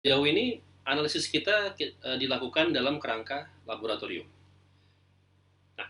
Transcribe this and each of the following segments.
Sejauh ini analisis kita dilakukan dalam kerangka laboratorium. Nah,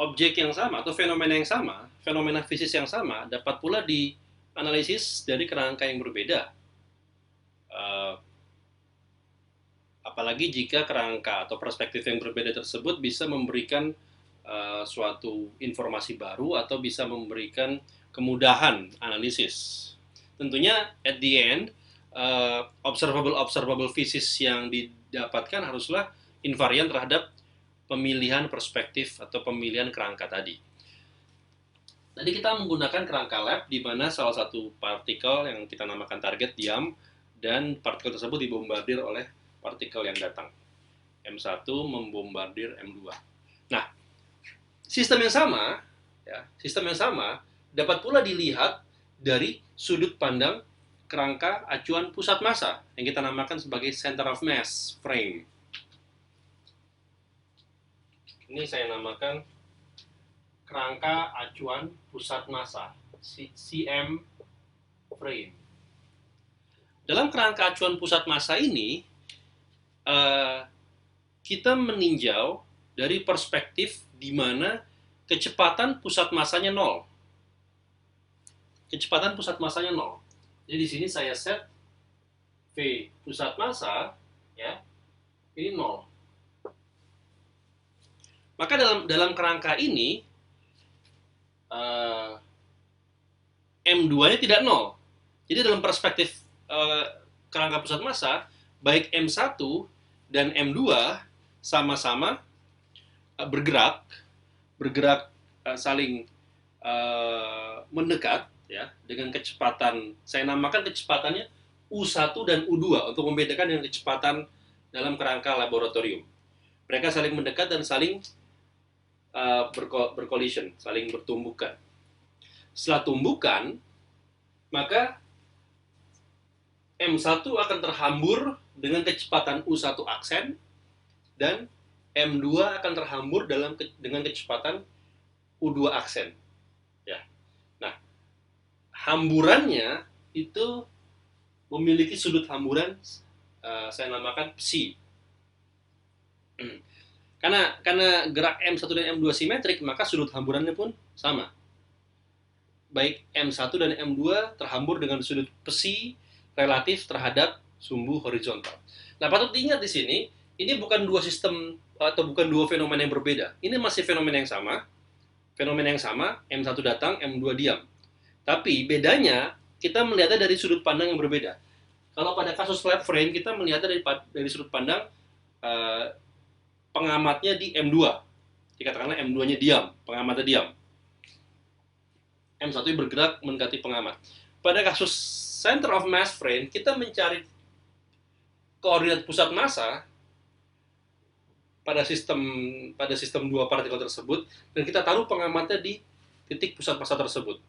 objek yang sama atau fenomena yang sama, fenomena fisik yang sama dapat pula dianalisis dari kerangka yang berbeda. Uh, Apalagi jika kerangka atau perspektif yang berbeda tersebut bisa memberikan suatu informasi baru atau bisa memberikan kemudahan analisis. Tentunya at the end observable physics yang didapatkan haruslah invarian terhadap pemilihan perspektif atau pemilihan kerangka tadi. Tadi kita menggunakan kerangka lab di mana salah satu partikel yang kita namakan target diam dan partikel tersebut dibombardir oleh partikel yang datang. M1 membombardir M2. Nah, sistem yang sama dapat pula dilihat dari sudut pandang kerangka acuan pusat massa yang kita namakan sebagai center of mass frame. Ini saya namakan kerangka acuan pusat massa, CM frame. Dalam kerangka acuan pusat massa ini, kita meninjau dari perspektif di mana kecepatan pusat massanya 0. Kecepatan pusat massanya 0. Jadi di sini saya set V pusat massa, ya, ini 0. Maka dalam kerangka ini M2-nya tidak 0. Jadi dalam perspektif kerangka pusat massa, baik M1 dan M2 sama-sama bergerak saling mendekat, ya, dengan kecepatan, saya namakan kecepatannya U1 dan U2 untuk membedakan dengan kecepatan dalam kerangka laboratorium. Mereka saling mendekat dan saling bercollision, saling bertumbukan. Setelah tumbukan, maka M1 akan terhambur dengan kecepatan U1 aksen dan M2 akan terhambur dengan kecepatan U2 aksen. Ya. Nah, hamburannya itu memiliki sudut hamburan saya namakan psi. Karena gerak M1 dan M2 simetrik, maka sudut hamburannya pun sama. Baik M1 dan M2 terhambur dengan sudut psi relatif terhadap sumbu horizontal. Nah, patut diingat di sini, ini bukan dua sistem atau bukan dua fenomena yang berbeda. Ini masih fenomena yang sama. Fenomena yang sama, M1 datang, M2 diam. Tapi bedanya, kita melihatnya dari sudut pandang yang berbeda. Kalau pada kasus flat frame, kita melihatnya dari sudut pandang pengamatnya di M2. Dikatakanlah M2-nya diam, pengamatnya diam. M1 bergerak mendekati pengamat. Pada kasus center of mass frame, kita mencari koordinat pusat massa pada sistem dua partikel tersebut, dan kita taruh pengamatnya di titik pusat massa tersebut.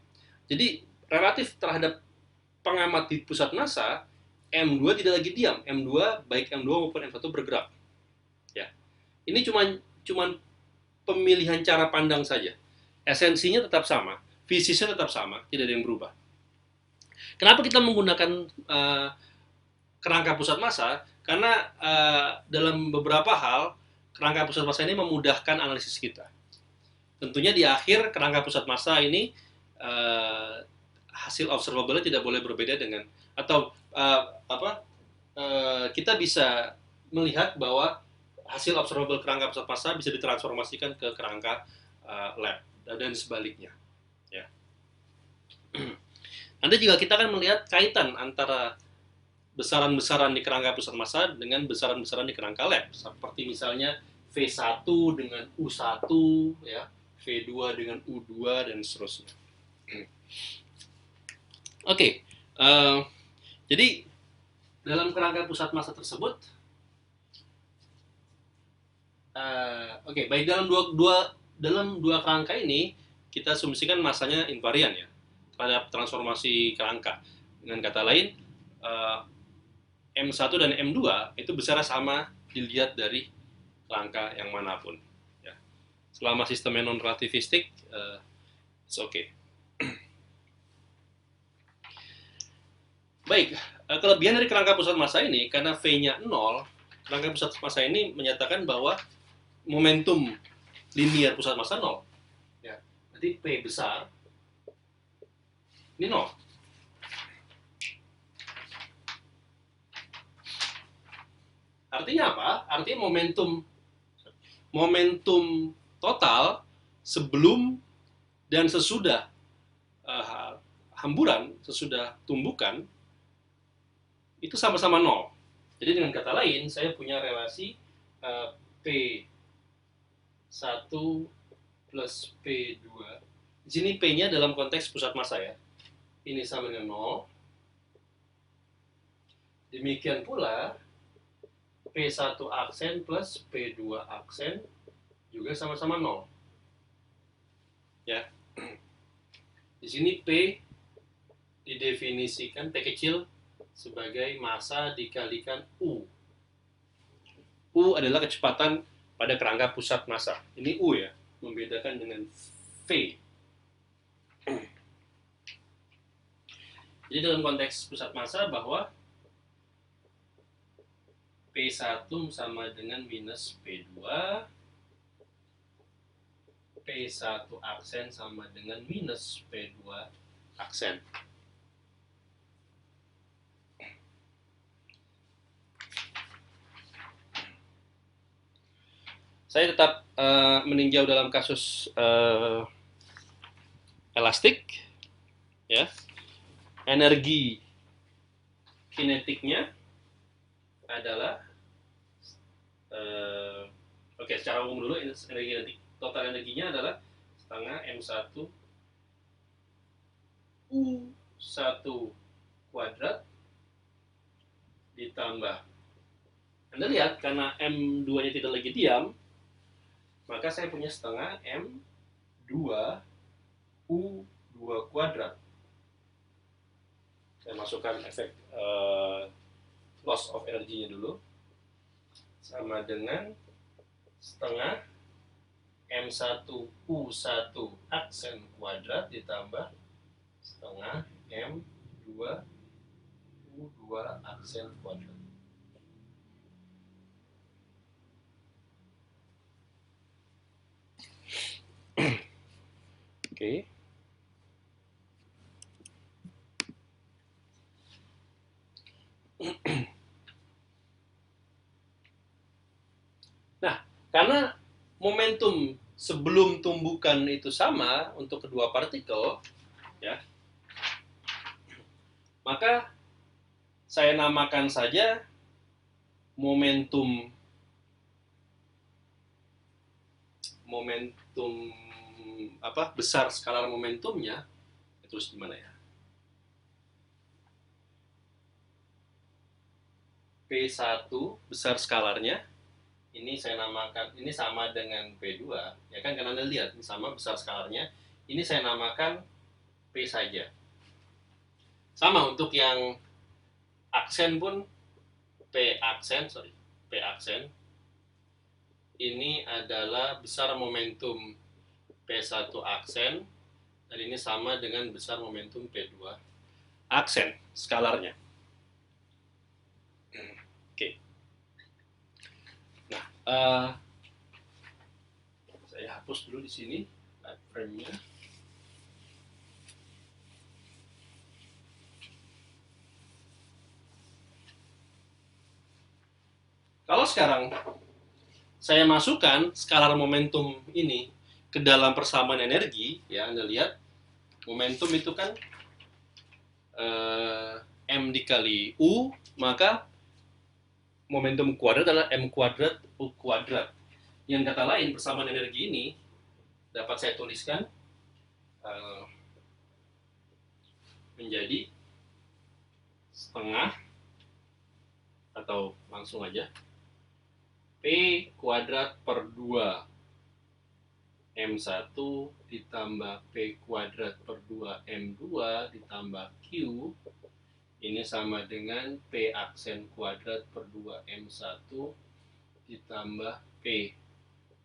Jadi relatif terhadap pengamat di pusat massa, M2 tidak lagi diam. M2 baik M2 maupun M1 bergerak. Ya. Ini cuma pemilihan cara pandang saja. Esensinya tetap sama, fisiknya tetap sama, tidak ada yang berubah. Kenapa kita menggunakan kerangka pusat massa? Karena dalam beberapa hal kerangka pusat massa ini memudahkan analisis kita. Tentunya di akhir kerangka pusat massa ini hasil observable tidak boleh berbeda dengan, atau kita bisa melihat bahwa hasil observable kerangka pusat massa bisa ditransformasikan ke kerangka lab dan sebaliknya. Ya. Nanti juga kita akan melihat kaitan antara besaran-besaran di kerangka pusat massa dengan besaran-besaran di kerangka lab. Seperti misalnya V1 dengan U1, ya, V2 dengan U2, dan seterusnya. Oke, jadi dalam kerangka pusat massa tersebut, baik dalam dua kerangka ini kita asumsikan masanya invarian, ya, terhadap transformasi kerangka. Dengan kata lain, M1 dan M2 itu besarnya sama dilihat dari kerangka yang manapun. Ya. Selama sistemnya non-relativistik, it's okay. Baik, kelebihan dari kerangka pusat massa ini, karena V-nya 0, kerangka pusat massa ini menyatakan bahwa momentum linear pusat massa 0. Ya. Berarti P besar, ini 0. Artinya apa? Artinya momentum total sebelum dan sesudah hamburan, sesudah tumbukan, itu sama-sama 0. Jadi dengan kata lain, saya punya relasi P1 plus P2. Di sini P-nya dalam konteks pusat massa ya. Ini sama dengan 0. Demikian pula P1 aksen plus P2 aksen juga sama-sama 0. Ya. Di sini P didefinisikan P kecil sebagai massa dikalikan U. U adalah kecepatan pada kerangka pusat massa. Ini U ya, membedakan dengan V. Jadi dalam konteks pusat massa bahwa P1 sama dengan minus P2, P1 aksen sama dengan minus P2 aksen. Saya tetap meninjau dalam kasus elastik, ya. Energi kinetiknya adalah secara umum dulu, energi kinetik total energinya adalah setengah M1 U1 kuadrat ditambah, Anda lihat karena M2 nya tidak lagi diam, maka saya punya setengah M2 U2 kuadrat. Saya masukkan efek loss of energy-nya dulu, sama dengan setengah M1 U1 aksen kuadrat ditambah setengah M2 U2 aksen kuadrat. Oke. Nah, karena momentum sebelum tumbukan itu sama untuk kedua partikel, ya, maka saya namakan saja momentum besar skalar momentumnya, terus gimana ya? P1 besar skalarnya, ini saya namakan, ini sama dengan P2, ya kan, karena Anda lihat ini sama besar skalarnya, ini saya namakan P saja. Sama untuk yang aksen pun P aksen, ini adalah besar momentum P1 aksen, dan ini sama dengan besar momentum P2 aksen skalarnya. Oke. Nah, saya hapus dulu di sini frame-nya. Kalau sekarang saya masukkan skalar momentum ini ke dalam persamaan energi, ya, Anda lihat momentum itu kan M dikali U, maka momentum kuadrat adalah M kuadrat U kuadrat. Yang kata lain, persamaan energi ini dapat saya tuliskan menjadi setengah, atau langsung aja, P kuadrat per 2 M1 ditambah P kuadrat per 2 M2 ditambah Q, ini sama dengan P aksen kuadrat per 2 M1 ditambah P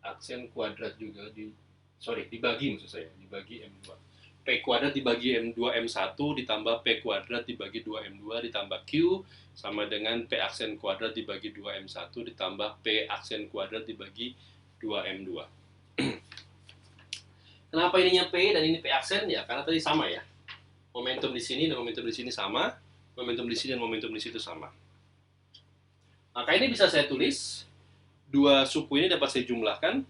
aksen kuadrat juga dibagi, maksud saya, dibagi M2. P kuadrat dibagi M2 M1 ditambah P kuadrat dibagi 2 M2 ditambah Q sama dengan P aksen kuadrat dibagi 2 M1 ditambah P aksen kuadrat dibagi 2 M2. Kenapa ininya P dan ini P aksen? Ya karena tadi sama ya. Momentum di sini dan momentum di sini sama, momentum di sini dan momentum di situ sama. Maka ini bisa saya tulis, dua suku ini dapat saya jumlahkan,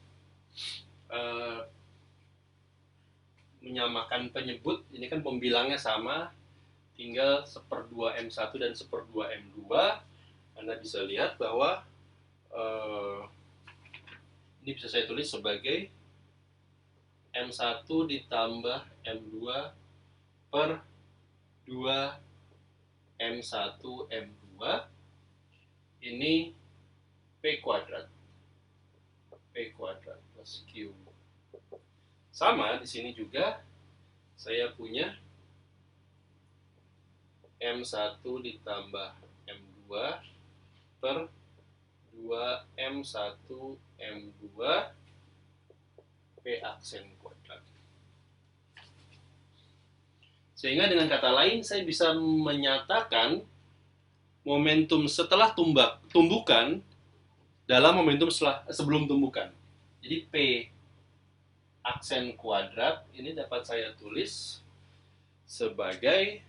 menyamakan penyebut, ini kan pembilangnya sama, tinggal 1/2 M1 dan 1/2 M2. Anda bisa lihat bahwa ini bisa saya tulis sebagai M1 ditambah M2 per 2 M1 M2, ini P kuadrat plus Q. Sama di sini juga saya punya M1 ditambah M2 per 2 M1 M2 P aksen kuadrat. Sehingga dengan kata lain saya bisa menyatakan momentum setelah tumbukan dalam momentum sebelum tumbukan. Jadi P aksen kuadrat ini dapat saya tulis sebagai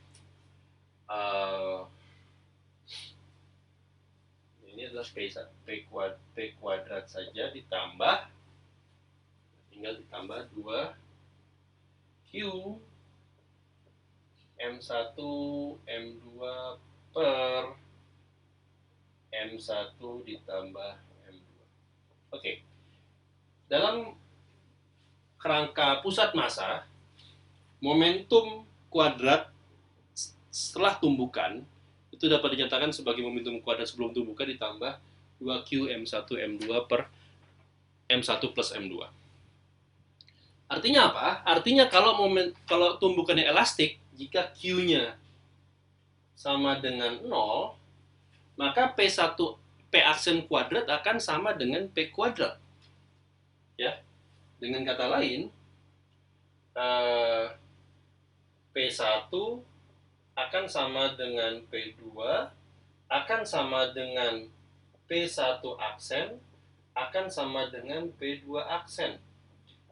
ini adalah P kuadrat saja ditambah, tinggal ditambah 2 Q M1 M2 per M1 ditambah M2. Oke. Dalam kerangka pusat massa, momentum kuadrat setelah tumbukan itu dapat dinyatakan sebagai momentum kuadrat sebelum tumbukan ditambah 2Q M1 M2 per M1 plus M2. Artinya apa? Artinya kalau tumbukannya elastik, jika Q-nya sama dengan 0, maka P aksen kuadrat akan sama dengan P kuadrat. Ya. Dengan kata lain, P1 akan sama dengan P2, akan sama dengan P1 aksen, akan sama dengan P2 aksen.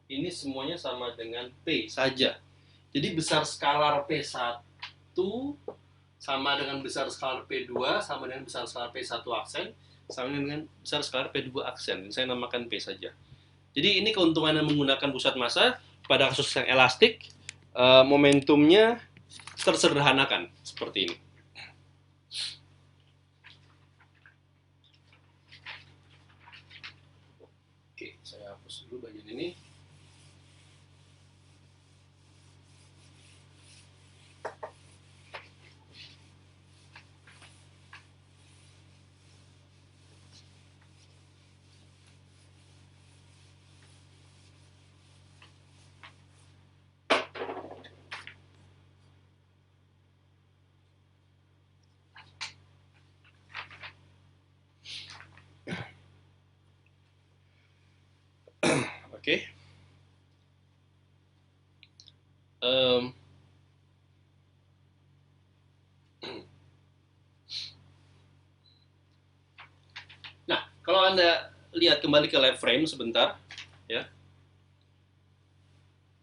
Ini semuanya sama dengan P saja. Jadi besar skalar P1 sama dengan besar skalar P2, sama dengan besar skalar P1 aksen, sama dengan besar skalar P2 aksen. Ini saya namakan P saja. Jadi ini keuntungannya menggunakan pusat massa. Pada kasus yang elastik, momentumnya tersederhanakan seperti ini. Oke, saya hapus dulu bagian ini. Oke. Nah, kalau Anda lihat kembali ke left frame sebentar, ya.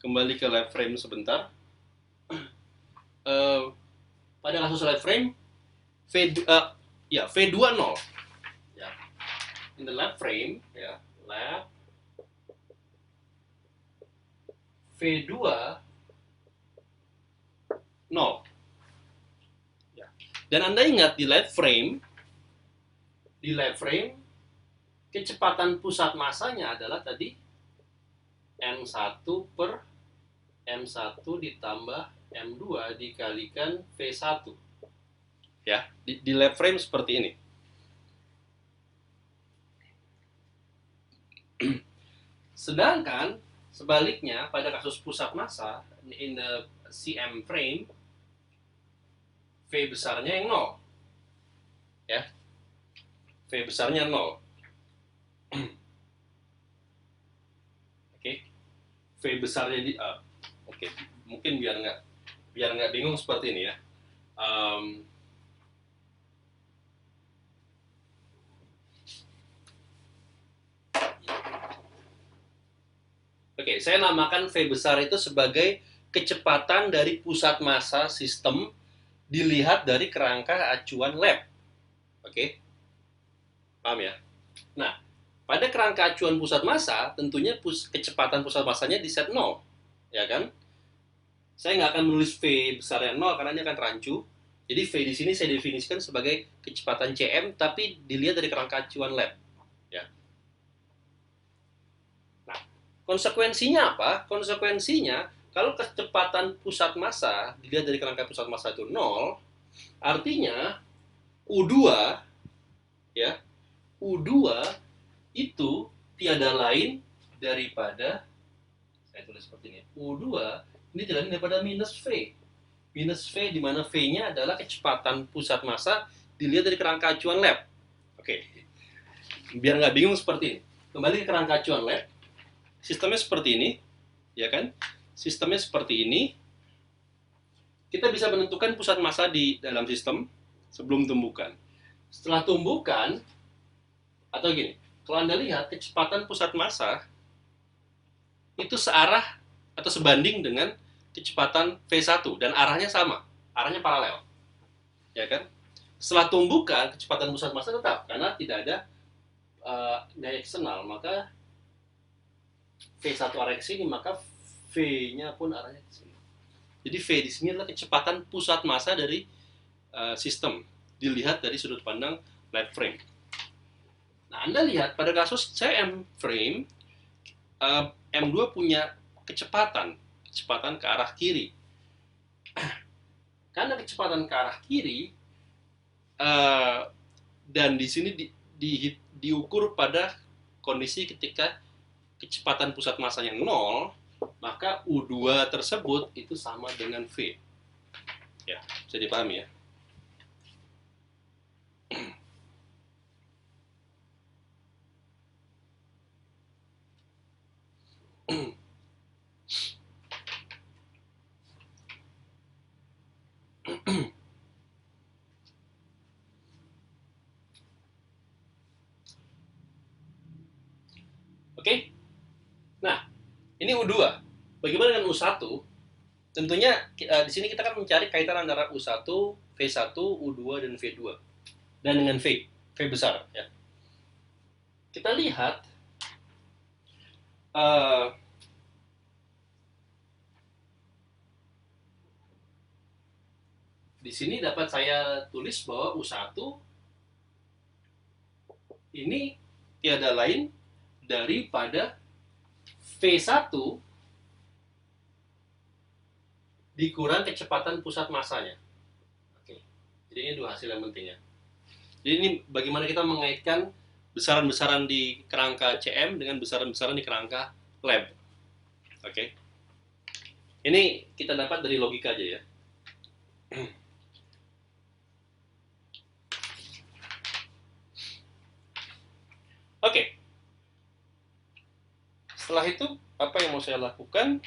Kembali ke left frame sebentar. Pada kasus left frame, V2 0. Ya. In the left frame, ya, left V2 0. Ya. Dan Anda ingat di left frame kecepatan pusat massanya adalah tadi M1 per M1 ditambah M2 dikalikan V1. Ya, di left frame seperti ini. Sedangkan sebaliknya pada kasus pusat massa in the CM frame, V besarnya yang 0. Ya. V besarnya 0. Oke. V besarnya oke. mungkin biar nggak bingung seperti ini ya. Um, Oke, saya namakan V besar itu sebagai kecepatan dari pusat massa sistem dilihat dari kerangka acuan lab. Oke, paham ya? Nah, pada kerangka acuan pusat massa, tentunya kecepatan pusat massanya di set 0, ya kan? Saya nggak akan menulis V besarnya 0 karena ini akan rancu. Jadi V di sini saya definisikan sebagai kecepatan Cm, tapi dilihat dari kerangka acuan lab. Ya. Nah, konsekuensinya apa? Konsekuensinya, kalau kecepatan pusat massa dilihat dari kerangka pusat massa itu 0, artinya U2, ya, U2 itu tiada lain daripada, saya tulis seperti ini, U2 ini tidak lain daripada minus V. Minus V, di mana V-nya adalah kecepatan pusat massa dilihat dari kerangka acuan lab. Oke, biar nggak bingung seperti ini. Kembali ke kerangka acuan lab, sistemnya seperti ini, ya kan? Sistemnya seperti ini. Kita bisa menentukan pusat massa di dalam sistem sebelum tumbukan. Setelah tumbukan, atau gini, kalau Anda lihat kecepatan pusat massa itu searah atau sebanding dengan kecepatan V1 dan arahnya sama, arahnya paralel. Ya kan? Setelah tumbukan, kecepatan pusat massa tetap karena tidak ada gaya eksternal, maka V1 arah ke sini, maka V-nya pun arahnya ke sini. Jadi V di sini adalah kecepatan pusat massa dari sistem dilihat dari sudut pandang lab frame. Nah, Anda lihat pada kasus CM frame, M2 punya kecepatan ke arah kiri. Karena kecepatan ke arah kiri, dan di sini diukur pada kondisi ketika kecepatan pusat massanya 0, maka U2 tersebut itu sama dengan V. Ya, bisa dipahami ya. Oke. Nah, ini U2. Bagaimana dengan U1? Tentunya di sini kita akan mencari kaitan antara U1, V1, U2 dan V2. Dan dengan V besar ya. Kita lihat di sini dapat saya tulis bahwa U1 ini tiada lain daripada V1 dikurang kecepatan pusat massanya. Oke. Jadi ini dua hasil yang penting ya. Jadi ini bagaimana kita mengaitkan besaran-besaran di kerangka CM dengan besaran-besaran di kerangka lab. Oke. Ini kita dapat dari logika aja ya. Oke. Setelah itu, apa yang mau saya lakukan?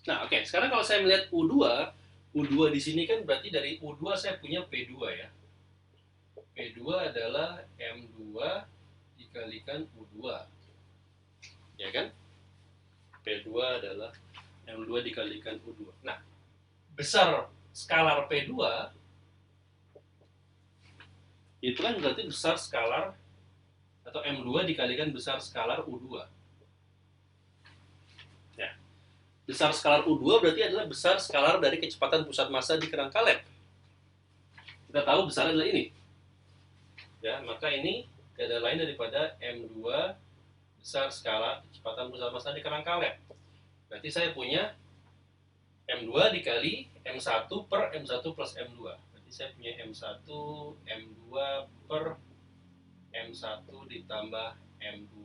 Nah, oke. Sekarang kalau saya melihat U2 di sini kan berarti dari U2 saya punya P2 ya. P2 adalah M2 dikalikan U2. Ya kan? P2 adalah M2 dikalikan U2. Nah, besar skalar P2 itu kan berarti besar skalar atau M2 dikalikan besar skalar U2. Ya. Besar skalar U2 berarti adalah besar skalar dari kecepatan pusat massa di kerangka lab. Kita tahu besarnya adalah ini. Ya, maka ini tidak lain daripada M2 besar skalar kecepatan pusat massa di kerangka lab. Berarti saya punya M2 dikali M1 per M1 plus M2. Berarti saya punya M1 M2 per M1 ditambah M2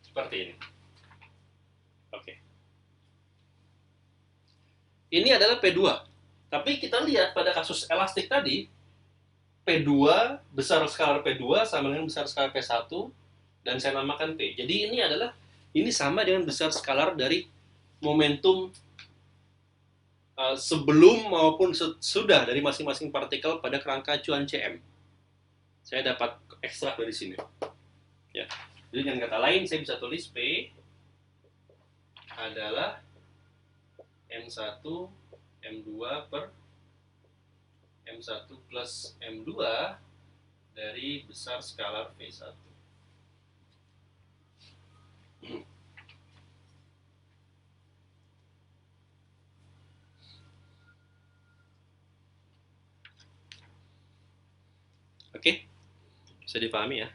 seperti ini. Oke. Ini adalah P2. Tapi kita lihat pada kasus elastik tadi, P2, besar skalar P2 sama dengan besar skalar P1, dan saya namakan P. Jadi ini sama dengan besar skalar dari momentum sebelum maupun sudah dari masing-masing partikel pada kerangka acuan CM. Saya dapat ekstrak dari sini. Ya. Jadi dengan kata lain saya bisa tulis P adalah M1 M2 per M1 plus M2 dari besar skalar V1. Oke, bisa dipahami ya?